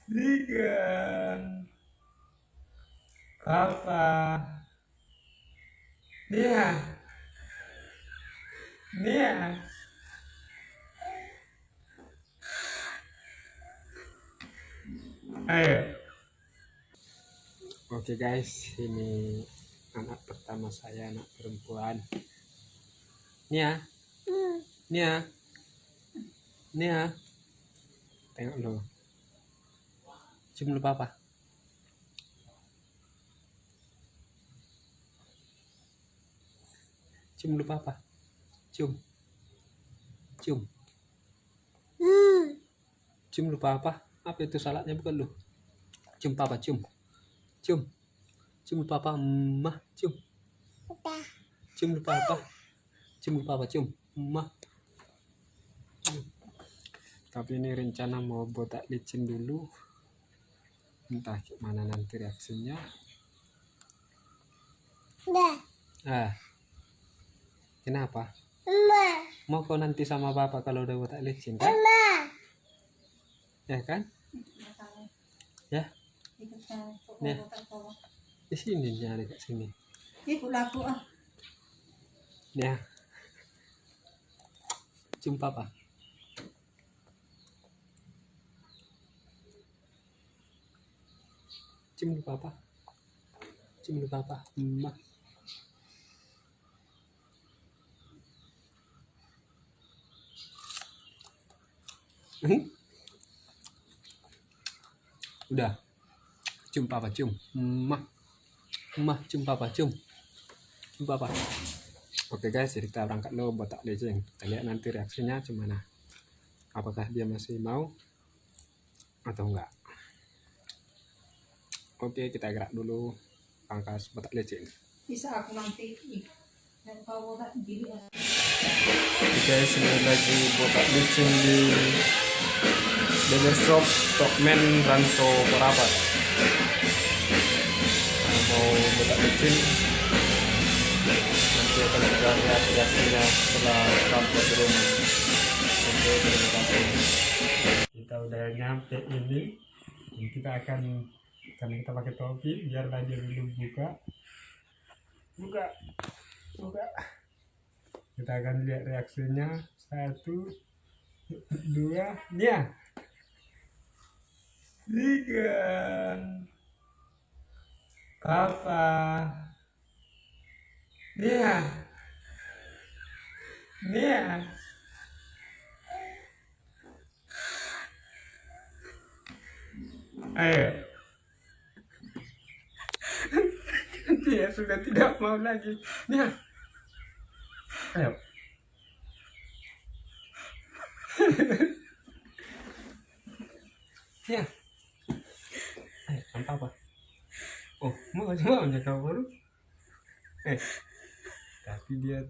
Tiga. Papa. Nia. Nia. Ayo. Oke guys, ini anak pertama saya, anak perempuan. Nia. Nia. Nia. Tengok dulu. Cium dulu papa. Cium dulu papa. Cium. Cium. Cium dulu papa. Apa itu salaknya, bukan lu? Cium papa, cium. Cium. Cium dulu papa. Mah, cium. Cium dulu papa. Cium dulu papa, cium. Mah. Tapi ini rencana mau botak licin dulu. Entah gimana nanti reaksinya. Kenapa? Mau kau nanti sama papa kalau udah botak licin kan? Ya kan? Ya? Ya. Di sini nyari ke sini. Ya. Cium papa. Cium dulu papa. Cium dulu papa. Mah. Udah. Cium papa, cium. Mah. Mah, cium papa, cium. Cium papa. Oke guys, jadi kita berangkat lo botak licin. Kita lihat nanti reaksinya gimana. Apakah dia masih mau atau enggak. Oke, kita gerak dulu pangkas botak licin. Bisa aku nanti dan kalau botak diri. Oke guys, ini lagi botak licin di Shop Tokmen Ranto Korapat. Mau botak licin, nanti akan kita lihat reaksinya setelah sampai di rumah. Oke, terima kasih. Kita udah nyampe ini, dan kita akan, karena kita pakai topi, biarlah dia dulu buka. Kita akan lihat reaksinya. 1, 2, Nia. 3. Papa. Nia. Ayo. Dia sudah tidak mau lagi. Nia. Ayo. Nia. Ayo, apa? Oh, mau jaga baru? Tapi dia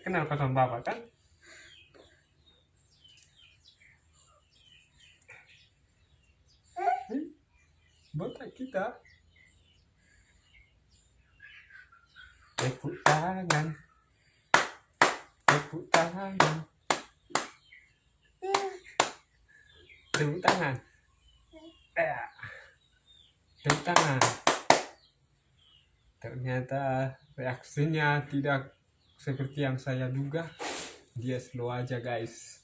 kenal sama bapak kan? Botak kita. Tepuk tangan. Tepuk tangan. Tepuk tangan. Tepuk tangan. Ternyata reaksinya tidak seperti yang saya duga. Dia slow aja guys.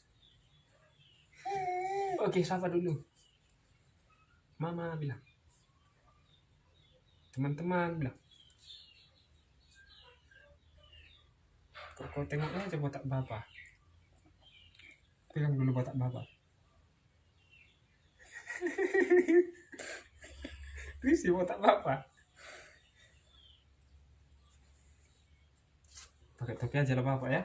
Oke, sapa dulu. Mama bilang. Teman-teman bilang. Kau tengok aja botak bapak. Pegang dulu botak bapak. Risih botak bapak. Pakai topi aja lah bapak ya.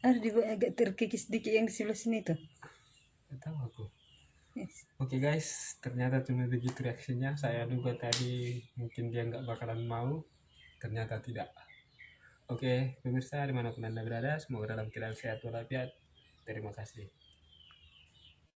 Harus dibuat agak terkikis sedikit yang di sebelah sini tuh. Gak tahu aku. Yes. Oke guys, ternyata cuma begitu reaksinya. Saya duga tadi mungkin dia nggak bakalan mau, ternyata tidak. Oke, pemirsa dimanapun Anda berada, semoga dalam keadaan sehat walafiat. Terima kasih.